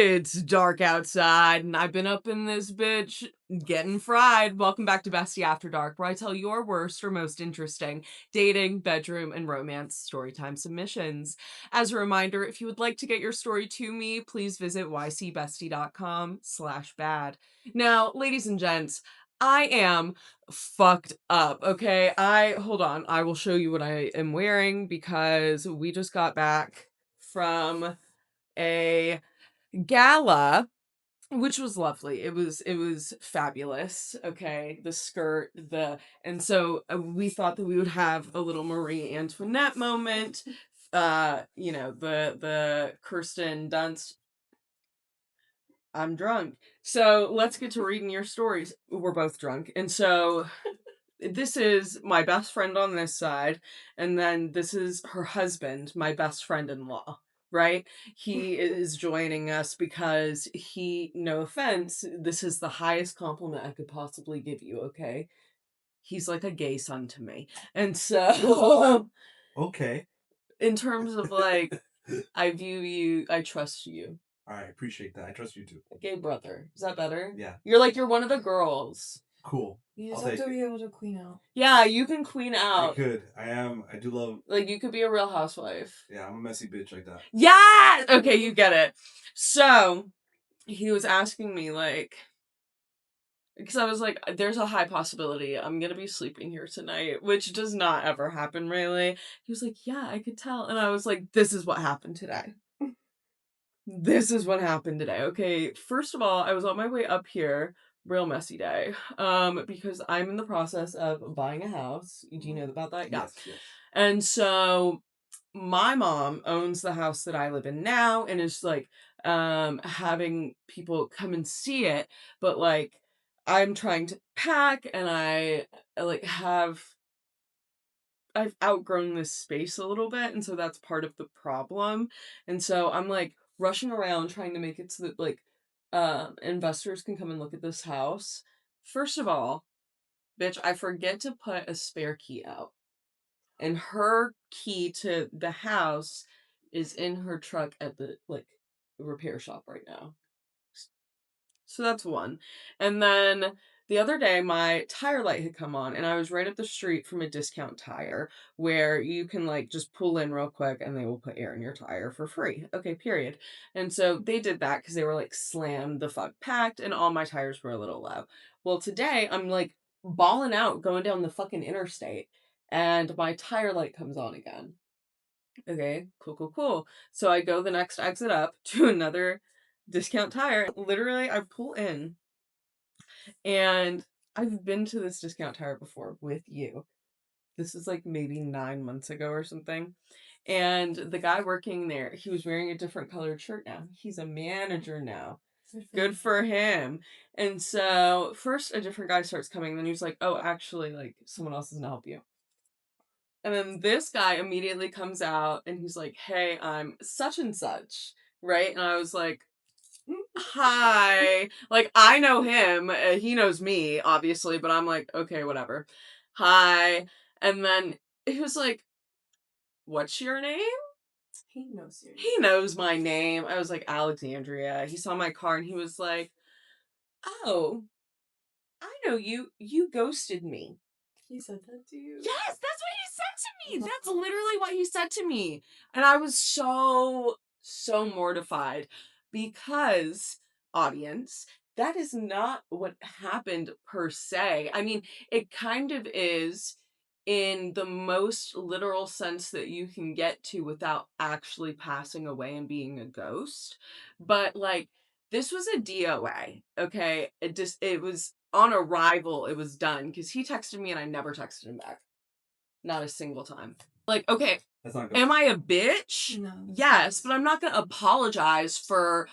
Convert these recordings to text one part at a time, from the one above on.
It's dark outside, and I've been up in this bitch getting fried. Welcome back to Bestie After Dark, where I tell your worst or most interesting dating, bedroom, and romance storytime submissions. As a reminder, if you would like to get your story to me, please visit ycbestie.com/bad. Now, ladies and gents, I am fucked up, okay? Hold on, I will show you what I am wearing because we just got back from a gala, which was lovely. It was fabulous. Okay, the skirt, and so we thought that we would have a little Marie Antoinette moment. The Kirsten Dunst. I'm drunk. So let's get to reading your stories. We're both drunk, and so this is my best friend on this side, and then this is her husband, my best friend-in-law, right? He is joining us because no offense, this is the highest compliment I could possibly give you, okay? He's like a gay son to me. And so, Okay. in terms of like, I view you, I trust you. I appreciate that. I trust you too. A gay brother. Is that better? Yeah. You're one of the girls. Cool. You just have to be able to queen out. Yeah, you can queen out. I could. I do love. Like, you could be a real housewife. Yeah, I'm a messy bitch like that. Yeah! Okay, you get it. So, he was asking me, like, because I was like, there's a high possibility I'm gonna be sleeping here tonight, which does not ever happen, really. He was like, yeah, I could tell. And I was like, this is what happened today. This is what happened today. Okay, first of all, I was on my way up here, real messy day, because I'm in the process of buying a house. Do you know about that? Yeah. Yes. And so my mom owns the house that I live in now and is like having people come and see it, but like I'm trying to pack and I've outgrown this space a little bit, and so that's part of the problem. And so I'm like rushing around trying to make it so that like investors can come and look at this house. First of all, bitch, I forget to put a spare key out. And her key to the house is in her truck at the like repair shop right now. So that's one. And then the other day, my tire light had come on, and I was right up the street from a discount tire where you can like just pull in real quick and they will put air in your tire for free. Okay, period. And so they did that because they were like slammed the fuck packed, and all my tires were a little low. Well, today I'm like balling out going down the fucking interstate, and my tire light comes on again. Okay, cool. So I go the next exit up to another discount tire. Literally, I pull in, and I've been to this discount tire before with you. This is like maybe 9 months ago or something. And the guy working there, he was wearing a different colored shirt now. He's a manager now. Good for him. And so first a different guy starts coming, then he's like, oh, actually, like someone else is gonna help you. And then this guy immediately comes out and he's like, hey, I'm such and such, right? And I was like, hi. Like, I know him. He knows me, obviously, but I'm like, okay, whatever. Hi. And then he was like, what's your name? He knows you. He knows my name. I was like, Alexandria. He saw my car and he was like, oh, I know you. You ghosted me. He said that to you? Yes, that's what he said to me. That's literally what he said to me. And I was so mortified because, audience, that is not what happened per se. I mean, it kind of is in the most literal sense that you can get to without actually passing away and being a ghost. But like, this was a DOA, okay? It was on arrival, it was done because he texted me and I never texted him back. Not a single time. Like, okay, That's not good. am I a bitch? No. Yes, but I'm not gonna apologize for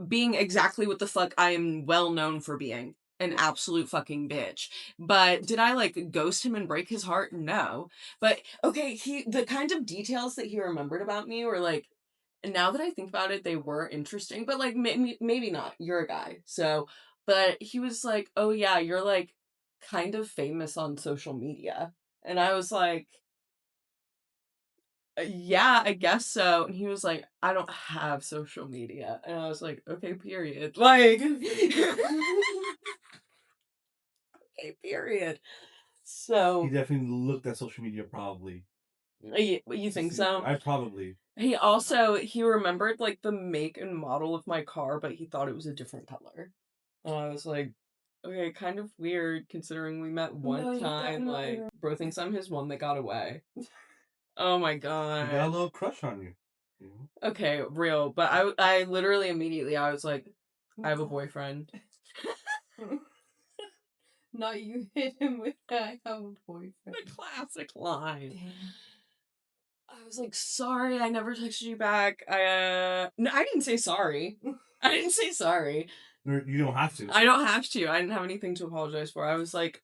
being exactly what the fuck I am well known for being. An absolute fucking bitch. But did I like ghost him and break his heart? No. But okay, the kind of details that he remembered about me were like, and now that I think about it, they were interesting, but like maybe not. You're a guy. So, but he was like, "Oh yeah, you're like kind of famous on social media." And I was like, Yeah, I guess so. And he was like, I don't have social media. And I was like, okay, period. Like, okay, period. He So, definitely looked at social media probably. you To think see, so? I probably. He remembered like the make and model of my car, but he thought it was a different color. And I was like, okay, kind of weird considering we met one No, he time. definitely Like, bro thinks I'm his one that got away. Oh my He got a god. little crush on you. You know? Okay, real. But I literally immediately I was like, I have a boyfriend. Not you hit him with I have a The boyfriend. classic line. Damn. I was like, sorry, I never texted you back. No, I didn't say sorry. I didn't say sorry. You don't have to. I don't have to. I didn't have anything to apologize for. I was like,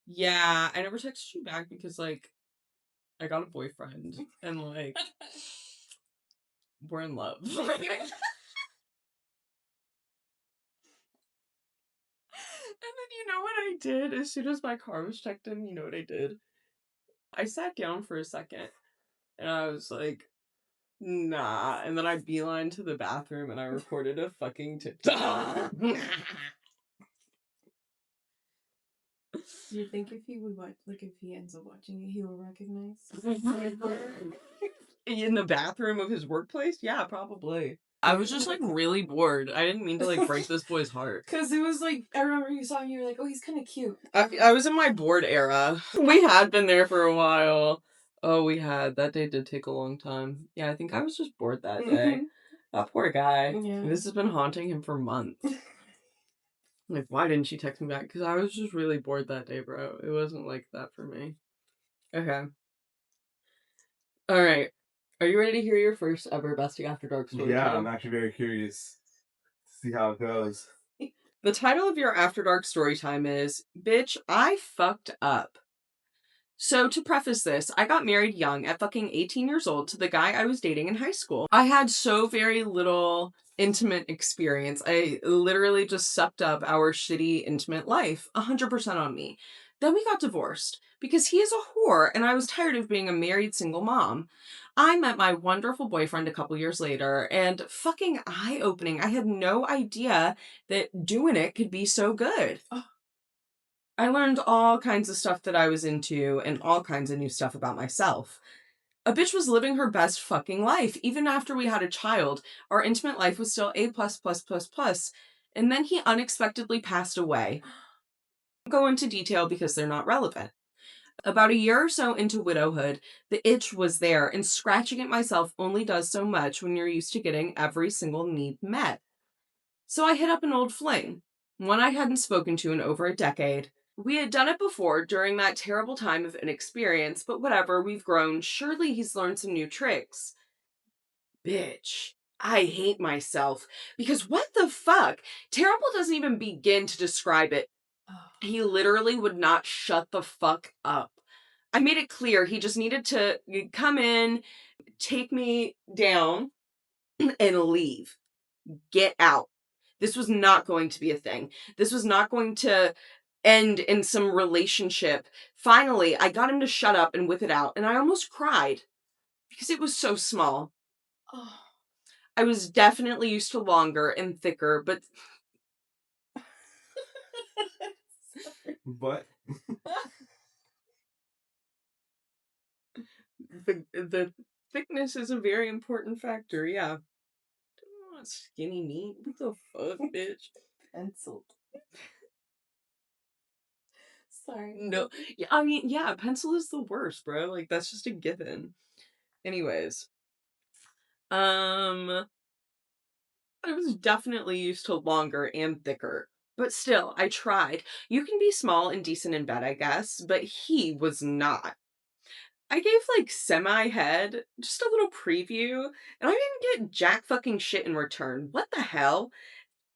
yeah, I never texted you back because like I got a boyfriend and like we're in love. And then you know what I did? As soon as my car was checked in, you know what I did? I sat down for a second and I was like, nah. And then I beeline to the bathroom and I recorded a fucking TikTok. Do you think if he would watch, like if he ends up watching it, he will recognize? In the bathroom of his workplace? Yeah, probably. I was just like really bored. I didn't mean to like break this boy's heart. Because it was like, I remember you saw him, you were like, oh, he's kind of cute. I was in my bored era. We had been there for a while. Oh, we had. That day did take a long time. Yeah, I think I was just bored that day. That poor guy. Yeah. This has been haunting him for months. Like, why didn't she text me back? Because I was just really bored that day, bro. It wasn't like that for me. Okay. Alright. Are you ready to hear your first ever Bestie After Dark story Yeah, time? I'm actually very curious to see how it goes. The title of your After Dark story time is Bitch, I Fucked Up. So, to preface this, I got married young at fucking 18 years old to the guy I was dating in high school. I had so very little intimate experience. I literally just sucked up our shitty intimate life 100% on me. Then we got divorced because he is a whore and I was tired of being a married single mom. I met my wonderful boyfriend a couple years later and fucking eye opening. I had no idea that doing it could be so good. I learned all kinds of stuff that I was into and all kinds of new stuff about myself. A bitch was living her best fucking life. Even after we had a child, our intimate life was still A plus plus plus plus. And then he unexpectedly passed away. I won't go into detail because they're not relevant. About a year or so into widowhood, the itch was there, and scratching at myself only does so much when you're used to getting every single need met. So I hit up an old fling, one I hadn't spoken to in over a decade. We had done it before during that terrible time of inexperience, but whatever, we've grown. Surely he's learned some new tricks. Bitch, I hate myself. Because what the fuck? Terrible doesn't even begin to describe it. He literally would not shut the fuck up. I made it clear he just needed to come in, take me down, and leave. Get out. This was not going to be a thing. This was not going to end in some relationship. Finally, I got him to shut up and whip it out, and I almost cried because it was so small. Oh. I was definitely used to longer and thicker, but But the thickness is a very important factor, yeah. Don't want skinny meat. What the fuck, bitch? Penciled. Sorry. No, yeah, I mean, yeah, pencil is the worst, bro. Like, that's just a given. Anyways, I was definitely used to longer and thicker. But still, I tried. You can be small and decent in bed, I guess, but he was not. I gave like semi head, just a little preview, and I didn't get jack fucking shit in return. What the hell?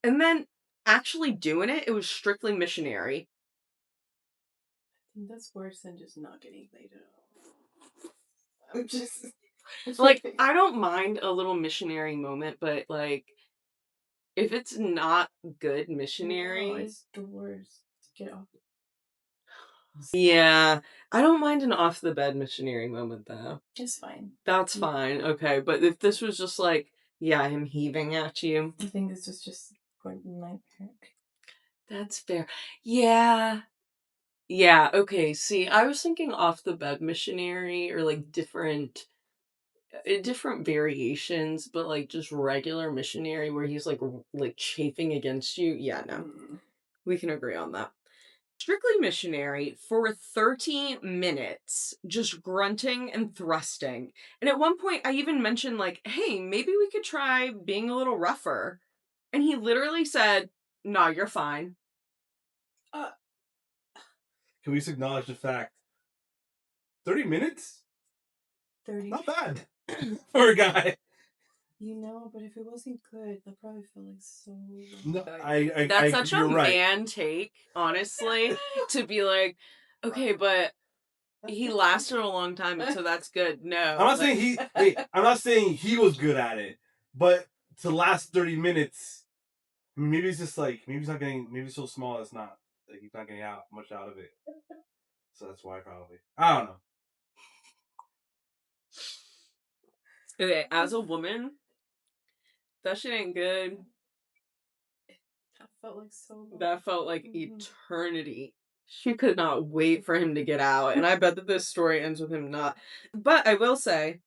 And then actually doing it, it was strictly missionary. I think that's worse than just not getting laid at all. I'm just Like, I don't mind a little missionary moment, but like, if it's not good no, missionary, it's the worst. Get off. Yeah. I don't mind an off the bed missionary moment though. It's fine. That's fine. Okay. But if this was just like, yeah, him heaving at you. I think this was just going to nightmare. That's fair. Yeah. Yeah, okay. See, I was thinking off the bed missionary or like different variations, but like just regular missionary where he's like chafing against you. Yeah, no. We can agree on that. Strictly missionary for 30 minutes, just grunting and thrusting. And at one point I even mentioned like, "Hey, maybe we could try being a little rougher." And he literally said, "Nah, you're fine." Can we just acknowledge the fact? 30 minutes? 30. Not bad for a guy. You know, but if it wasn't good, that probably felt like so. No, That's such a you're right. man take, honestly, to be like, okay, but he lasted a long time, so that's good. No, I'm not saying he. Wait, I'm not saying he was good at it, but to last 30 minutes, maybe it's just like maybe he's not getting. Maybe it's so small it's not like he's not getting out much out of it. So that's why probably. I don't know. Okay, as a woman, that shit ain't good. That felt like so long. That felt like eternity. She could not wait for him to get out, and I bet that this story ends with him not. But I will say,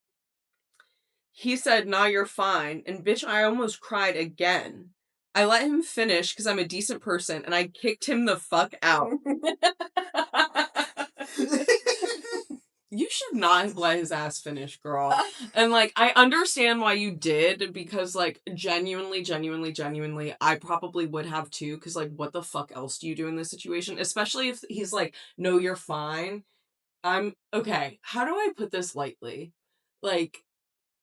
he said, "Nah, you're fine," and bitch, I almost cried again. I let him finish because I'm a decent person, and I kicked him the fuck out. You should not have let his ass finish, girl. And, like, I understand why you did, because, like, genuinely, I probably would have too, because, like, what the fuck else do you do in this situation? Especially if he's like, "No, you're fine." Okay, how do I put this lightly? Like,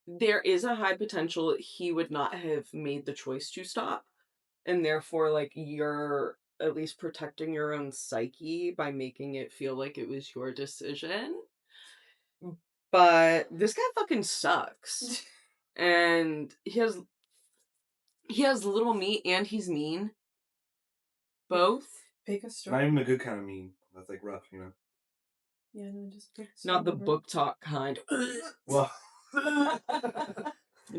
there is a high potential he would not have made the choice to stop, and therefore, like, you're at least protecting your own psyche by making it feel like it was your decision. But this guy fucking sucks. And he has little meat and he's mean. Both. Pick a story. Not even a good kind of mean. That's like rough, you know. Yeah, no, just pick. Not the book talk kind. Well,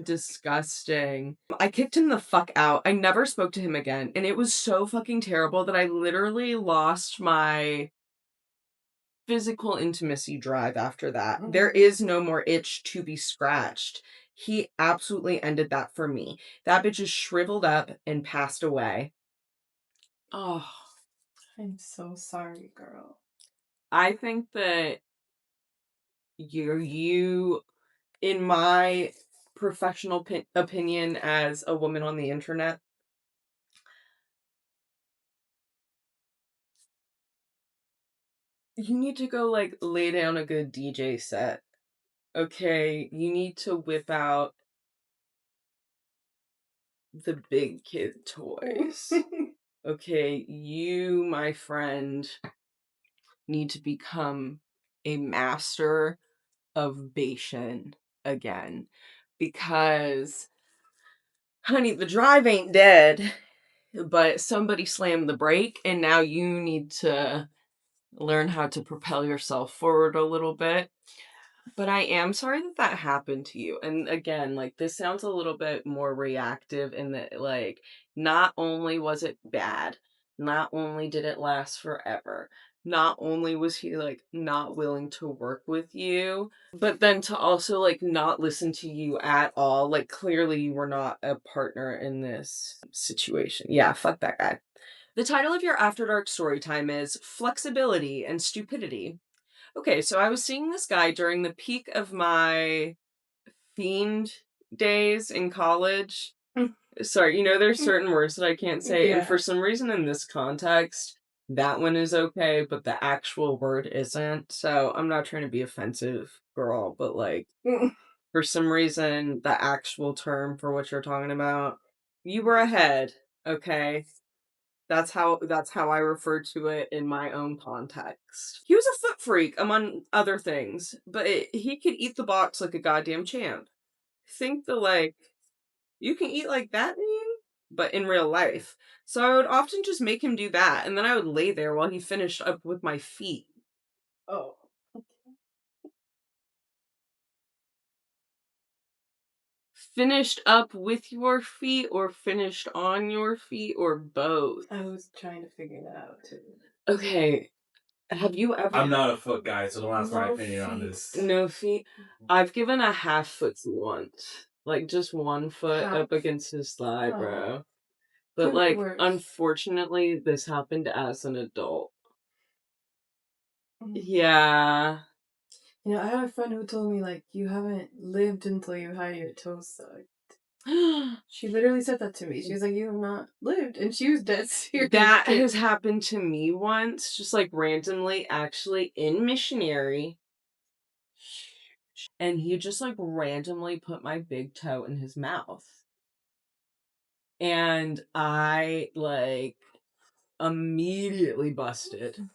Disgusting. I kicked him the fuck out. I never spoke to him again. And it was so fucking terrible that I literally lost my physical intimacy drive after that. There is no more itch to be scratched. He absolutely ended that for me. That bitch is shriveled up and passed away. Oh, I'm so sorry, girl. I think that you, in my professional opinion as a woman on the internet, you need to go like lay down a good DJ set. Okay, you need to whip out the big kid toys. Okay, you, my friend, need to become a master of Bashan again. Because, honey, the drive ain't dead, but somebody slammed the brake, and now you need to learn how to propel yourself forward a little bit. But I am sorry that that happened to you. And again, like, this sounds a little bit more reactive in that, like, not only was it bad, not only did it last forever, not only was he, like, not willing to work with you, but then to also, like, not listen to you at all. Like, clearly you were not a partner in this situation. Yeah, fuck that guy. The title of your After Dark story time is Flexibility and Stupidity. Okay, so I was seeing this guy during the peak of my fiend days in college. Sorry, there's certain words that I can't say, and for some reason in this context, that one is okay, but the actual word isn't. So I'm not trying to be offensive, girl, but like, for some reason, the actual term for what you're talking about, you were ahead, okay? That's how I refer to it in my own context. He was a foot freak, among other things, but he could eat the box like a goddamn champ. Think you can eat like that, man? But in real life. So I would often just make him do that, and then I would lay there while he finished up with my feet. Oh. Finished up with your feet or finished on your feet or both? I was trying to figure that out too. Okay. Have you ever... I'm not a foot guy, so don't ask my No opinion on feet. this. No feet? I've given a half foot once. Like, just one foot Half? up against his thigh, Oh. bro. But, Could be like, worse. unfortunately, this happened as an adult. Mm. Yeah. You know, I had a friend who told me, like, you haven't lived until you had your toes sucked. She literally said that to me. She was like, you have not lived. And she was dead serious. That has happened to me once, just like randomly, actually, in missionary. And he just like randomly put my big toe in his mouth. And I like immediately busted.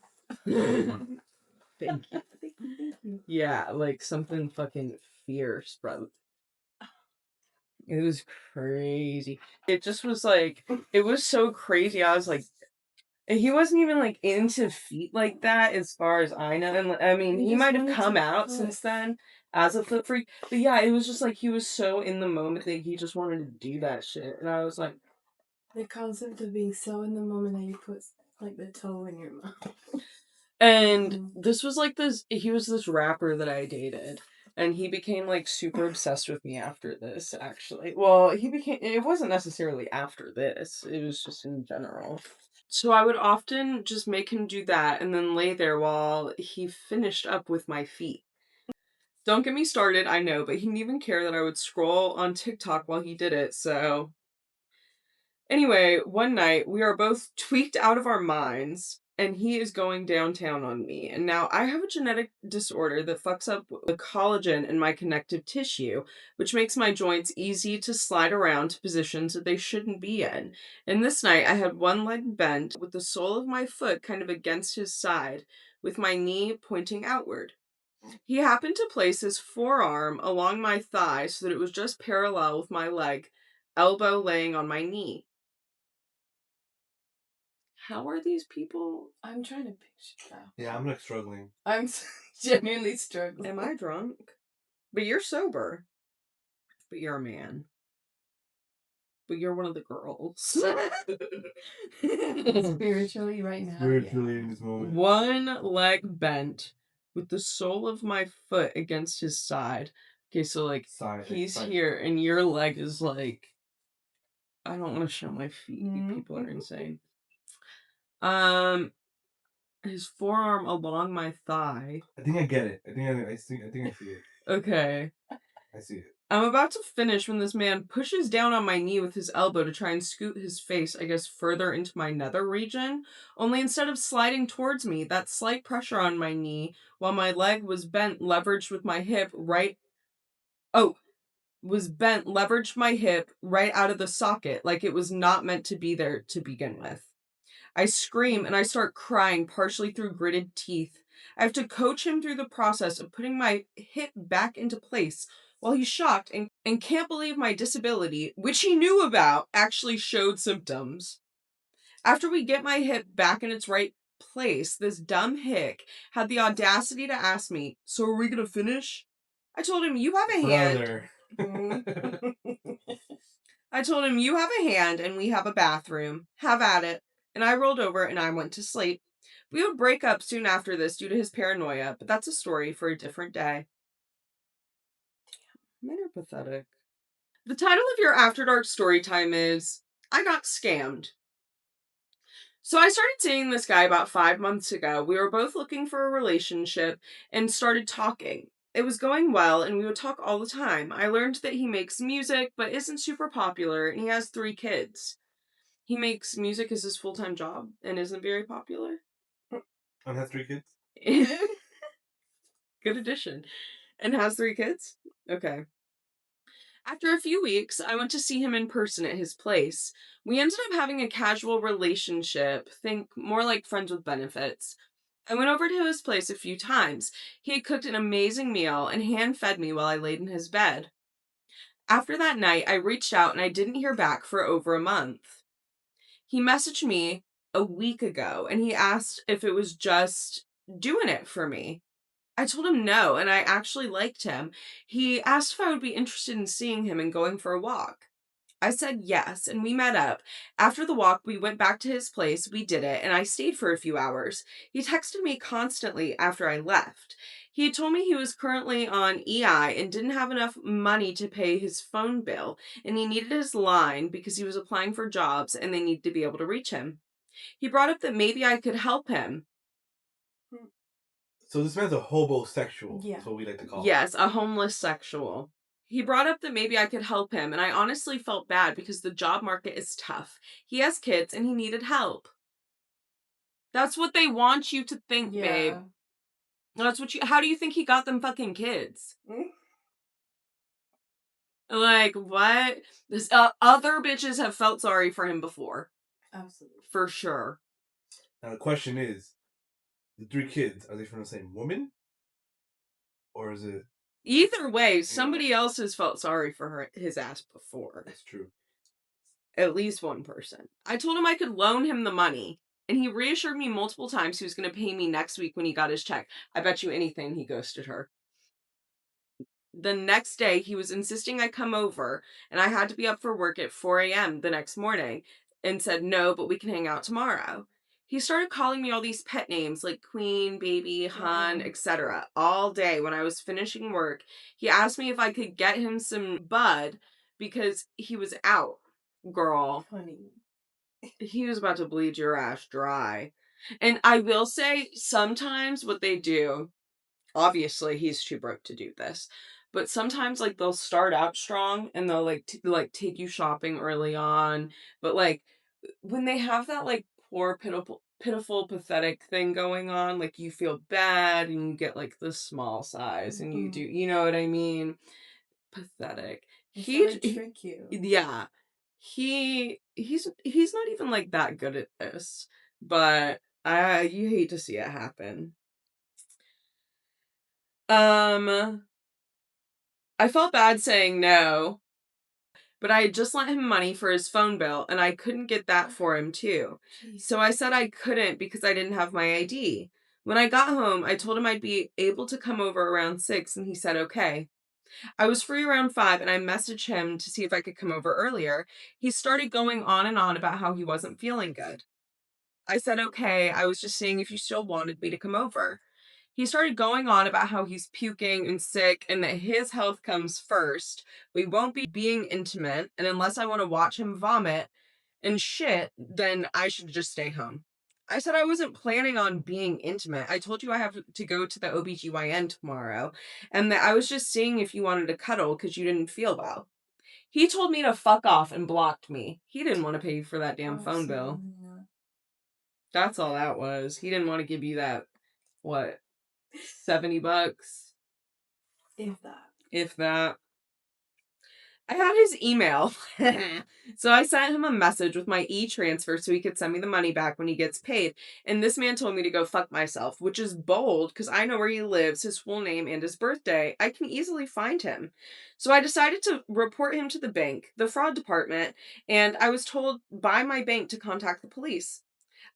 Thank you. Thank you. Yeah, like something fucking fierce, bro. It was crazy. It just was like, it was so crazy. I was like, and he wasn't even like into feet like that, as far as I know. And I mean, he just might have wanted come to out put- since then as a foot freak. But yeah, it was just like he was so in the moment that he just wanted to do that shit. And I was like, The concept of being so in the moment that you put, like, the toe in your mouth. and this was like this, he was this rapper that I dated. And he became like super obsessed with me after this, actually. Well, it wasn't necessarily after this, it was just in general. So I would often just make him do that and then lay there while he finished up with my feet. Don't get me started, I know, but he didn't even care that I would scroll on TikTok while he did it, so. Anyway, one night we are both tweaked out of our minds and he is going downtown on me. And now I have a genetic disorder that fucks up the collagen in my connective tissue, which makes my joints easy to slide around to positions that they shouldn't be in. And this night I had one leg bent with the sole of my foot kind of against his side, with my knee pointing outward. He happened to place his forearm along my thigh so that it was just parallel with my leg, elbow laying on my knee. How are these people? I'm trying to picture that. Yeah, I'm like struggling. I'm genuinely struggling. Am I drunk? But you're sober. But you're a man. But you're one of the girls. Spiritually right now? Spiritually Yeah. in this moment. One leg bent with the sole of my foot against his side. Okay, so like he's here and your leg is like, I don't want to show my feet. You people are insane. His forearm along my thigh. I think I get it. I think I see it. Okay. I see it. I'm about to finish when this man pushes down on my knee with his elbow to try and scoot his face, I guess, further into my nether region. Only instead of sliding towards me, that slight pressure on my knee, while my leg was bent, leveraged with my hip right... leveraged my hip right out of the socket, like it was not meant to be there to begin with. I scream and I start crying, partially through gritted teeth. I have to coach him through the process of putting my hip back into place while he's shocked and can't believe my disability, which he knew about, actually showed symptoms. After we get my hip back in its right place, this dumb hick had the audacity to ask me, "So are we gonna finish?" I told him, "You have a hand." I told him, "You have a hand and we have a bathroom. Have at it." And I rolled over and I went to sleep. We would break up soon after this due to his paranoia, but that's a story for a different day. Men are pathetic. The title of your After Dark story time is I Got Scammed. So I started seeing this guy about 5 months ago. We were both looking for a relationship and started talking. It was going well and we would talk all the time. I learned that he makes music but isn't super popular and he has 3 kids. He makes music as his full-time job and isn't very popular. And has 3 kids? Good addition. And has 3 kids? Okay. After a few weeks, I went to see him in person at his place. We ended up having a casual relationship, think more like friends with benefits. I went over to his place a few times. He had cooked an amazing meal and hand-fed me while I laid in his bed. After that night, I reached out and I didn't hear back for over a month. He messaged me a week ago and he asked if it was just doing it for me. I told him no, and I actually liked him. He asked if I would be interested in seeing him and going for a walk. I said yes, and we met up. After the walk, we went back to his place, we did it, and I stayed for a few hours. He texted me constantly after I left. He had told me he was currently on EI and didn't have enough money to pay his phone bill, and he needed his line because he was applying for jobs and they needed to be able to reach him. He brought up that maybe I could help him. So this man's a hobosexual. Yeah. That's what we like to call. Yes, a homeless sexual. He brought up that maybe I could help him, and I honestly felt bad because the job market is tough. He has kids and he needed help. That's what they want you to think, babe. Yeah. That's what you. How do you think he got them fucking kids? Like, what? This other bitches have felt sorry for him before. Absolutely. For sure. Now the question is, the 3 kids, are they from the same woman? Or is it... Either way, somebody else has felt sorry for his ass before. That's true. At least one person. I told him I could loan him the money, and he reassured me multiple times he was going to pay me next week when he got his check. I bet you anything he ghosted her. The next day, he was insisting I come over, and I had to be up for work at 4 a.m. the next morning, and said, no, but we can hang out tomorrow. He started calling me all these pet names like Queen, Baby, Hun, etc. all day when I was finishing work. He asked me if I could get him some bud because he was out. Girl. Funny. He was about to bleed your ass dry. And I will say, sometimes what they do, obviously he's too broke to do this, but sometimes like they'll start out strong and they'll like take you shopping early on, but like when they have that like poor pitiful pathetic thing going on, like you feel bad and you get like the small size and you do, you know what I mean? Pathetic. He trick you. Yeah. He's not even like that good at this, but you hate to see it happen. I felt bad saying no, but I had just lent him money for his phone bill and I couldn't get that for him too. So I said I couldn't because I didn't have my ID. When I got home, I told him I'd be able to come over around 6 and he said okay. I was free around 5 and I messaged him to see if I could come over earlier. He started going on and on about how he wasn't feeling good. I said, okay, I was just seeing if you still wanted me to come over. He started going on about how he's puking and sick and that his health comes first. We won't be being intimate, and unless I want to watch him vomit and shit, then I should just stay home. I said I wasn't planning on being intimate. I told you I have to go to the OBGYN tomorrow, and that I was just seeing if you wanted to cuddle because you didn't feel well. He told me to fuck off and blocked me. He didn't want to pay you for that damn phone bill. That's all that was. He didn't want to give you that, what, $70? If that. If that. I had his email. So I sent him a message with my e-transfer so he could send me the money back when he gets paid. And this man told me to go fuck myself, which is bold because I know where he lives, his full name, and his birthday. I can easily find him. So I decided to report him to the bank, the fraud department, and I was told by my bank to contact the police.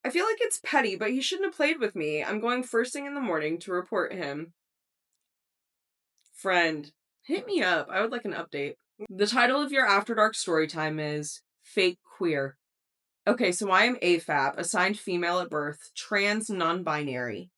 I feel like it's petty, but he shouldn't have played with me. I'm going first thing in the morning to report him. Friend, hit me up. I would like an update. The title of your After Dark story time is Fake Queer. Okay, so I am AFAB, assigned female at birth, trans non-binary.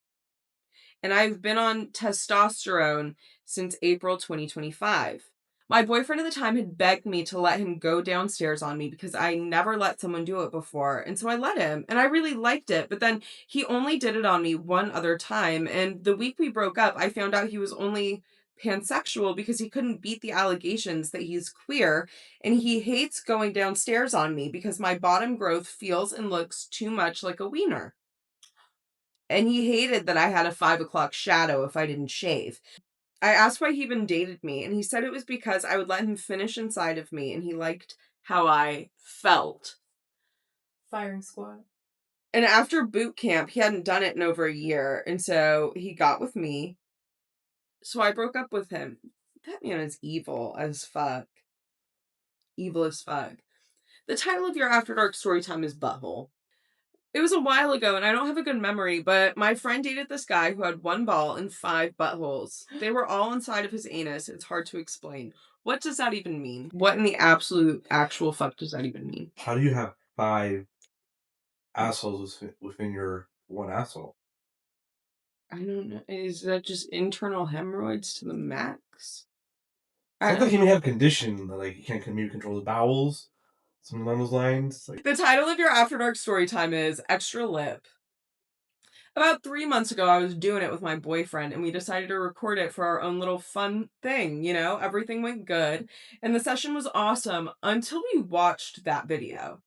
And I've been on testosterone since April 2025. My boyfriend at the time had begged me to let him go downstairs on me because I never let someone do it before. And so I let him, and I really liked it. But then he only did it on me one other time. And the week we broke up, I found out he was only pansexual because he couldn't beat the allegations that he's queer. And he hates going downstairs on me because my bottom growth feels and looks too much like a wiener. And he hated that I had a 5 o'clock shadow if I didn't shave. I asked why he even dated me, and he said it was because I would let him finish inside of me, and he liked how I felt. Firing squad. And after boot camp, he hadn't done it in over a year, and so he got with me. So I broke up with him. That man is evil as fuck. Evil as fuck. The title of your After Dark story time is Butthole. It was a while ago, and I don't have a good memory, but my friend dated this guy who had 1 ball and 5 buttholes. They were all inside of his anus. It's hard to explain. What does that even mean? What in the actual fuck does that even mean? How do you have 5 assholes within your one asshole? I don't know. Is that just internal hemorrhoids to the max? Sounds like he may have a condition that, like, he can't maybe control the bowels. Something along those lines. Like, The title of your After Dark story time is Extra Lip. About 3 months ago, I was doing it with my boyfriend, and we decided to record it for our own little fun thing, you know? Everything went good, and the session was awesome until we watched that video.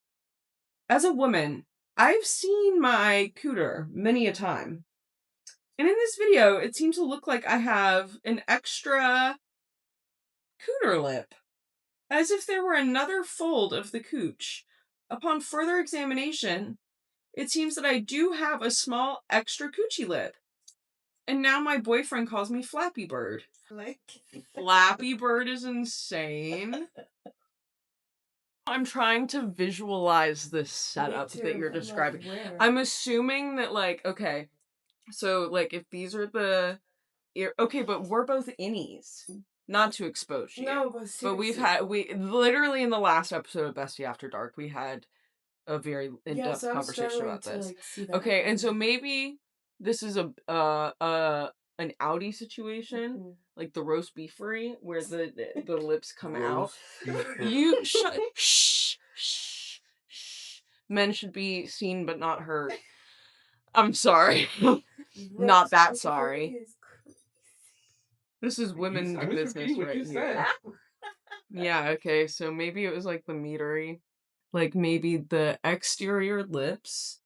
As a woman, I've seen my cooter many a time. And in this video, it seems to look like I have an extra cooter lip, as if there were another fold of the cooch. Upon further examination, it seems that I do have a small extra coochie lip. And now my boyfriend calls me Flappy Bird. Flappy Bird is insane. I'm trying to visualize this setup that you're describing. I'm assuming that, like, okay, so, like, if these are the ear, okay, but we're both innies. Not to expose you. No, but seriously. We literally in the last episode of Bestie After Dark, we had a very in-depth so I was conversation struggling about to this. like see that. Okay, and so maybe this is a an outie situation, like the roast beefery, where the lips come out. You shh. Men should be seen but not heard. I'm sorry. Not that sorry. This is women's business right here. Yeah, okay, so maybe it was like the meatery. Like maybe the exterior lips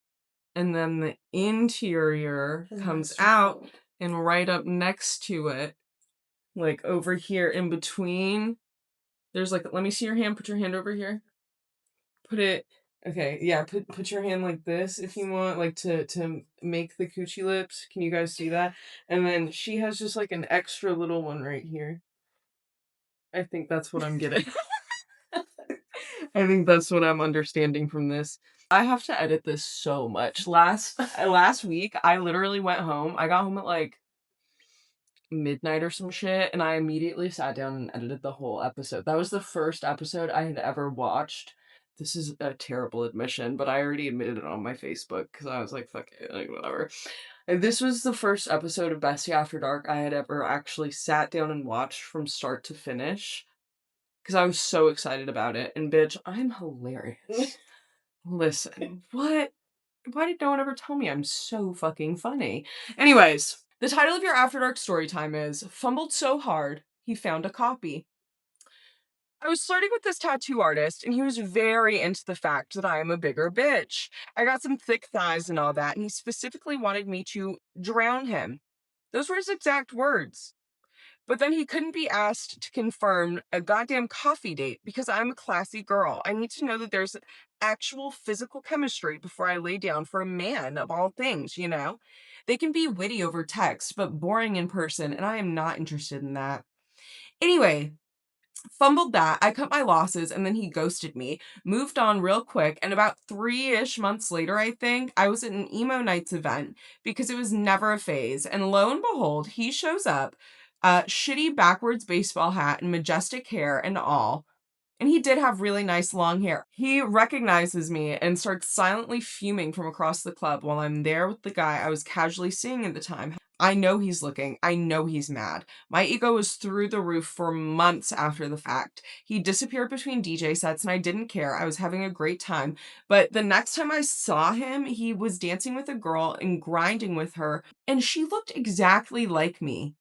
and then the interior comes out and right up next to it, like over here in between, there's like, let me see your hand, put your hand over here. Put it, okay, yeah, put your hand like this if you want, like to make the coochie lips. Can you guys see that? And then she has just like an extra little one right here. I think that's what I'm getting. I think that's what I'm understanding from this. I have to edit this so much. Last week, I literally went home. I got home at like midnight or some shit, and I immediately sat down and edited the whole episode. That was the first episode I had ever watched. This is a terrible admission, but I already admitted it on my Facebook because I was like, fuck it, like whatever. And this was the first episode of Bestie After Dark I had ever actually sat down and watched from start to finish because I was so excited about it. And bitch, I'm hilarious. Listen, what? Why did no one ever tell me I'm so fucking funny? Anyways, the title of your After Dark story time is Fumbled So Hard, He Found a Copy. I was flirting with this tattoo artist, and he was very into the fact that I am a bigger bitch. I got some thick thighs and all that, and he specifically wanted me to drown him. Those were his exact words. But then he couldn't be asked to confirm a goddamn coffee date because I'm a classy girl. I need to know that there's actual physical chemistry before I lay down for a man of all things, you know? They can be witty over text, but boring in person, and I am not interested in that. Anyway, fumbled that. I cut my losses, and then he ghosted me, moved on real quick, and about 3-ish months later, I think, I was at an emo nights event because it was never a phase, and lo and behold, he shows up, shitty backwards baseball hat and majestic hair and all. And he did have really nice long hair. He recognizes me and starts silently fuming from across the club while I'm there with the guy I was casually seeing at the time. I know he's looking. I know he's mad. My ego was through the roof for months after the fact. He disappeared between DJ sets and I didn't care. I was having a great time. But the next time I saw him, he was dancing with a girl and grinding with her, and she looked exactly like me.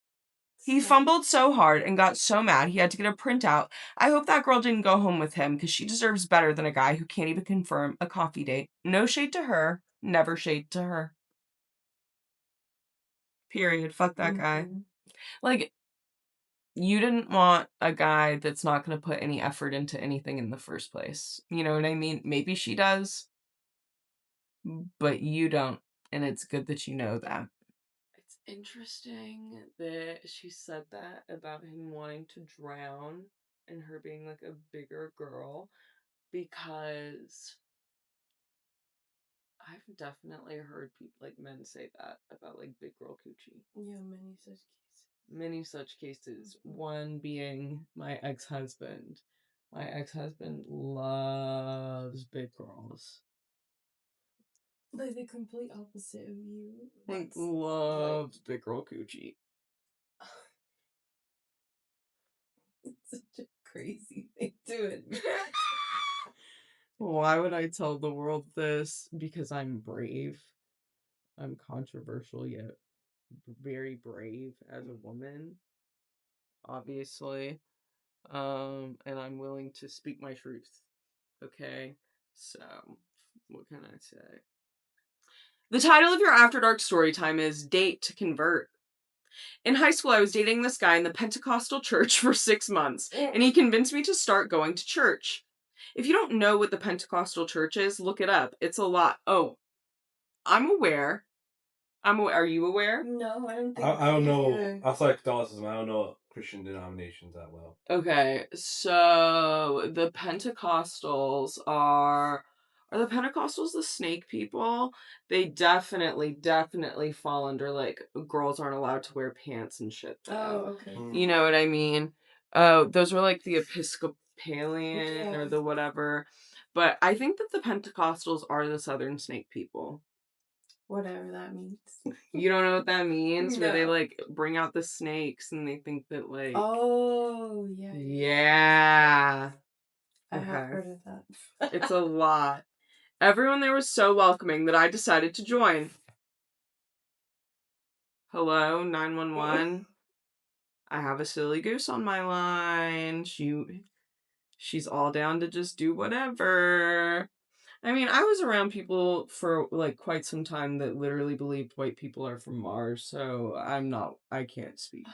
He fumbled so hard and got so mad he had to get a printout. I hope that girl didn't go home with him because she deserves better than a guy who can't even confirm a coffee date. No shade to her. Never shade to her. Period. Fuck that guy. Like, you didn't want a guy that's not going to put any effort into anything in the first place. You know what I mean? Maybe she does, but you don't. And it's good that you know that. It's interesting that she said that about him wanting to drown and her being like a bigger girl because I've definitely heard people, like, men say that about, like, big girl coochie. Yeah, many such cases. Many such cases. One being my ex-husband. My ex-husband loves big girls. Like the complete opposite of you. Like, loves big girl coochie. It's such a crazy thing to admit. Why would I tell the world this? Because I'm brave. I'm controversial yet very brave as a woman, obviously. And I'm willing to speak my truth. Okay? So, what can I say? The title of your After Dark story time is Date to Convert. In high school, I was dating this guy in the Pentecostal church for 6 months, and he convinced me to start going to church. If you don't know what the Pentecostal church is, look it up. It's a lot. Oh, I'm aware. Are you aware? No, I don't think I don't know. either. Outside Catholicism, I don't know Christian denominations that well. Okay, so the Pentecostals are the Pentecostals the snake people? They definitely fall under, like, girls aren't allowed to wear pants and shit Oh, though. okay. You know what I mean? Oh, those are like the Episcopalian or Yeah. the whatever. But I think that the Pentecostals are the southern snake people. Whatever that means. You don't know what that means? Where they, No. like, bring out the snakes and they think that, like... Oh, yeah. Yeah. I have Okay. heard of that. It's a lot. Everyone there was so welcoming that I decided to join. Hello, 911. I have a silly goose on my line. She's all down to just do whatever. I mean, I was around people for, like, quite some time that literally believed white people are from Mars, so I can't speak.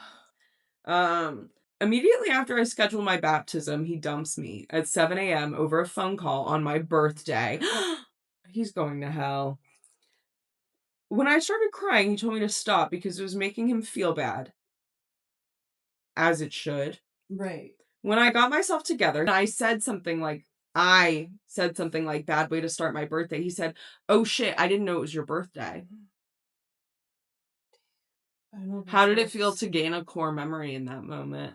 Immediately after I schedule my baptism, he dumps me at 7 a.m. over a phone call on my birthday. He's going to hell. When I started crying, he told me to stop because it was making him feel bad. As it should. Right. When I got myself together, I said something like, bad way to start my birthday. He said, oh shit, I didn't know it was your birthday. I don't know. How did it feel to gain a core memory in that moment?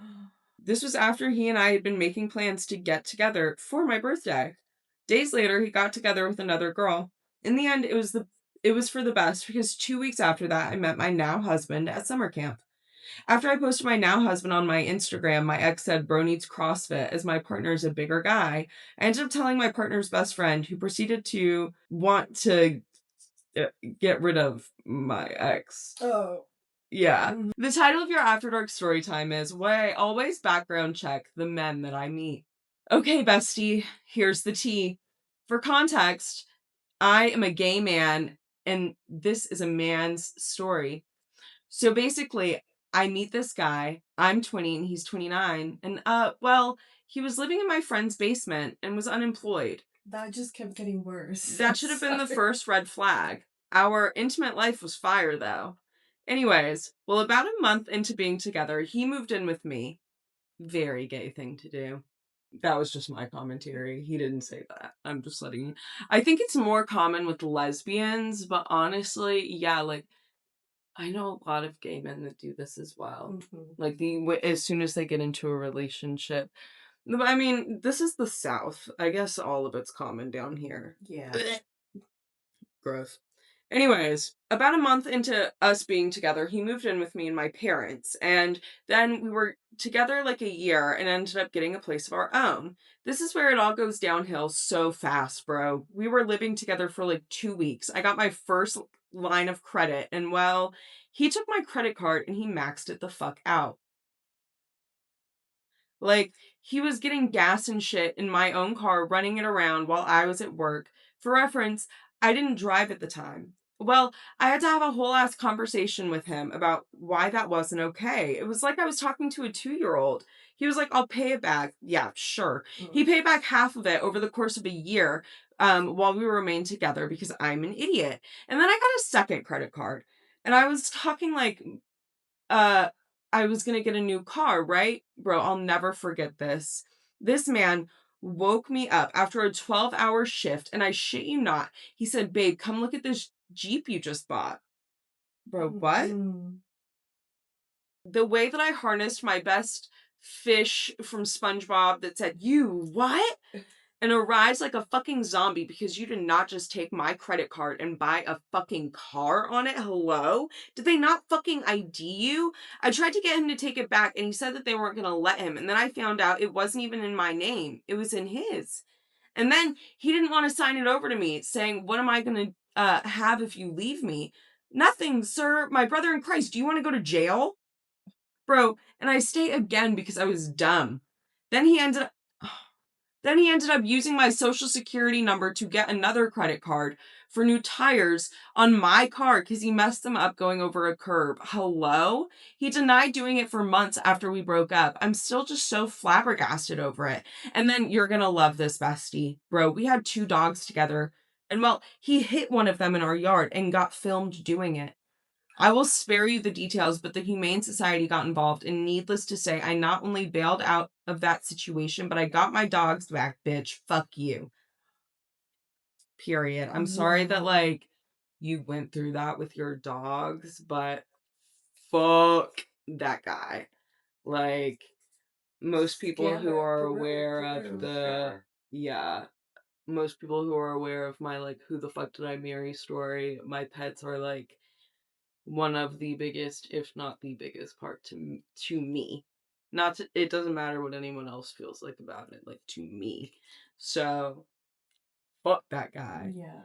This was after he and I had been making plans to get together for my birthday. Days later, he got together with another girl. In the end, it was for the best because 2 weeks after that, I met my now husband at summer camp. After I posted my now husband on my Instagram, my ex said bro needs CrossFit as my partner's a bigger guy. I ended up telling my partner's best friend, who proceeded to want to get rid of my ex. Oh. Yeah. The title of your After Dark story time is why I always background check the men that I meet. Okay, bestie, here's the tea. For context, I am a gay man, and this is a man's story. So basically, I meet this guy. I'm 20 and he's 29. And, he was living in my friend's basement and was unemployed. That just kept getting worse. That should have been the first red flag. Our intimate life was fire, though. Anyways, well, about a month into being together, he moved in with me. Very gay thing to do. That was just my commentary. He didn't say that. I'm just letting you. I think it's more common with lesbians, but honestly, yeah, like, I know a lot of gay men that do this as well. Mm-hmm. Like, as soon as they get into a relationship. I mean, this is the South. I guess all of it's common down here. Yeah. Gross. Anyways, about a month into us being together, he moved in with me and my parents, and then we were together like a year and ended up getting a place of our own. This is where it all goes downhill so fast, bro. We were living together for like 2 weeks. I got my first line of credit, and well, he took my credit card and he maxed it the fuck out. Like, he was getting gas and shit in my own car, running it around while I was at work. For reference, I didn't drive at the time. Well, I had to have a whole ass conversation with him about why that wasn't okay. It was like I was talking to a 2-year-old. He was like, I'll pay it back. Yeah, sure. He paid back half of it over the course of a year while we remained together because I'm an idiot. And then I got a second credit card. And I was talking like, I was gonna get a new car, right? Bro, I'll never forget this. This man woke me up after a 12-hour shift, and I shit you not, he said, "Babe, come look at this Jeep you just bought." Bro, what? The way that I harnessed my best fish from SpongeBob that said, "You what?" and arrives like a fucking zombie because you did not just take my credit card and buy a fucking car on it. Hello? Did they not fucking ID you? I tried to get him to take it back and he said that they weren't going to let him. And then I found out it wasn't even in my name. It was in his. And then he didn't want to sign it over to me saying, "What am I going to have if you leave me?" "Nothing, sir. My brother in Christ. Do you want to go to jail?" Bro, and I stayed again because I was dumb. Then he ended up using my social security number to get another credit card for new tires on my car because he messed them up going over a curb. Hello? He denied doing it for months after we broke up. I'm still just so flabbergasted over it. And then you're gonna love this, bestie. Bro, we had 2 dogs together. And well, he hit one of them in our yard and got filmed doing it. I will spare you the details, but the Humane Society got involved, and needless to say, I not only bailed out of that situation, but I got my dogs back, bitch. Fuck you. Period. I'm sorry that, like, you went through that with your dogs, but fuck that guy. Like, most people who are aware of most people who are aware of my, like, who the fuck did I marry story, my pets are, like, one of the biggest, if not the biggest part to me. Not to, it doesn't matter what anyone else feels like about it, like to me. So, fuck that guy. Yeah.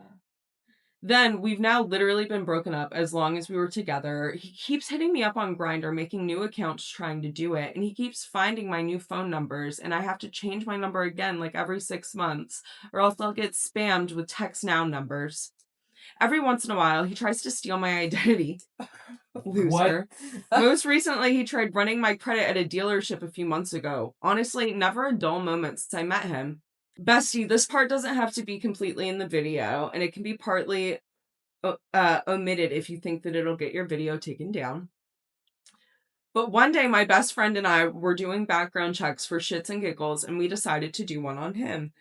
Then we've now literally been broken up as long as we were together. He keeps hitting me up on Grindr, making new accounts trying to do it, and he keeps finding my new phone numbers, and I have to change my number again like every 6 months, or else I'll get spammed with text now numbers. Every once in a while, he tries to steal my identity. Loser. Most recently, he tried running my credit at a dealership a few months ago. Honestly, never a dull moment since I met him. Bestie, this part doesn't have to be completely in the video, and it can be partly omitted if you think that it'll get your video taken down. But one day, my best friend and I were doing background checks for shits and giggles, and we decided to do one on him.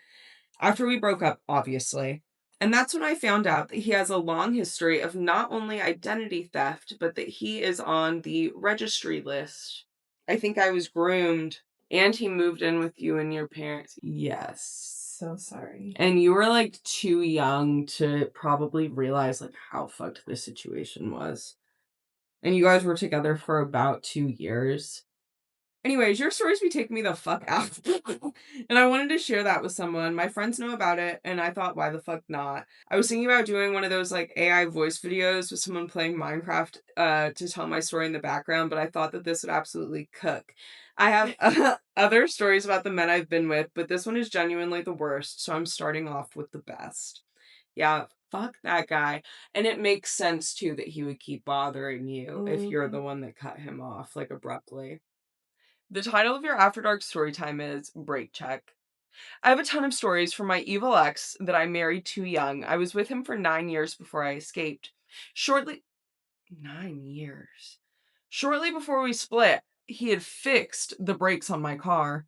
After we broke up, obviously. And that's when I found out that he has a long history of not only identity theft, but that he is on the registry list. I think I was groomed. And he moved in with you and your parents. Yes. So sorry. And you were like too young to probably realize like how fucked this situation was. And you guys were together for about 2 years. Anyways, your stories be taking me the fuck out. And I wanted to share that with someone. My friends know about it, and I thought, why the fuck not? I was thinking about doing one of those like AI voice videos with someone playing Minecraft to tell my story in the background, but I thought that this would absolutely cook. I have other stories about the men I've been with, but this one is genuinely the worst, so I'm starting off with the best. Yeah, fuck that guy. And it makes sense too that he would keep bothering you if you're the one that cut him off like abruptly. The title of your After Dark story time is Break Check. I have a ton of stories from my evil ex that I married too young. I was with him for 9 years before I escaped. 9 years. Shortly before we split, he had fixed the brakes on my car.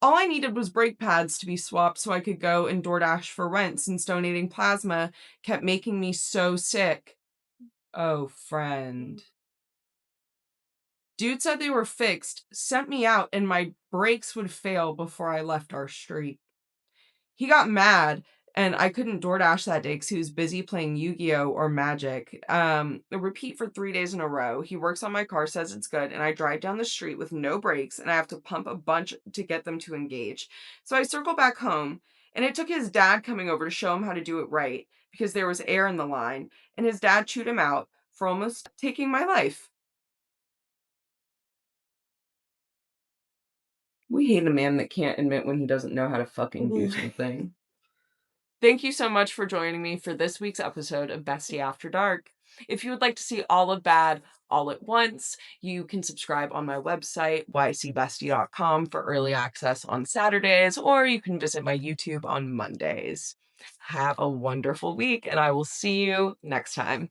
All I needed was brake pads to be swapped so I could go and DoorDash for rent since donating plasma kept making me so sick. Oh, friend. Dude said they were fixed, sent me out, and my brakes would fail before I left our street. He got mad, and I couldn't DoorDash that day because he was busy playing Yu-Gi-Oh! Or Magic. Repeat for 3 days in a row. He works on my car, says it's good, and I drive down the street with no brakes, and I have to pump a bunch to get them to engage. So I circle back home, and it took his dad coming over to show him how to do it right because there was air in the line, and his dad chewed him out for almost taking my life. We hate a man that can't admit when he doesn't know how to fucking do something. Thank you so much for joining me for this week's episode of Bestie After Dark. If you would like to see all of Bad all at once, you can subscribe on my website, ycbestie.com, for early access on Saturdays, or you can visit my YouTube on Mondays. Have a wonderful week, and I will see you next time.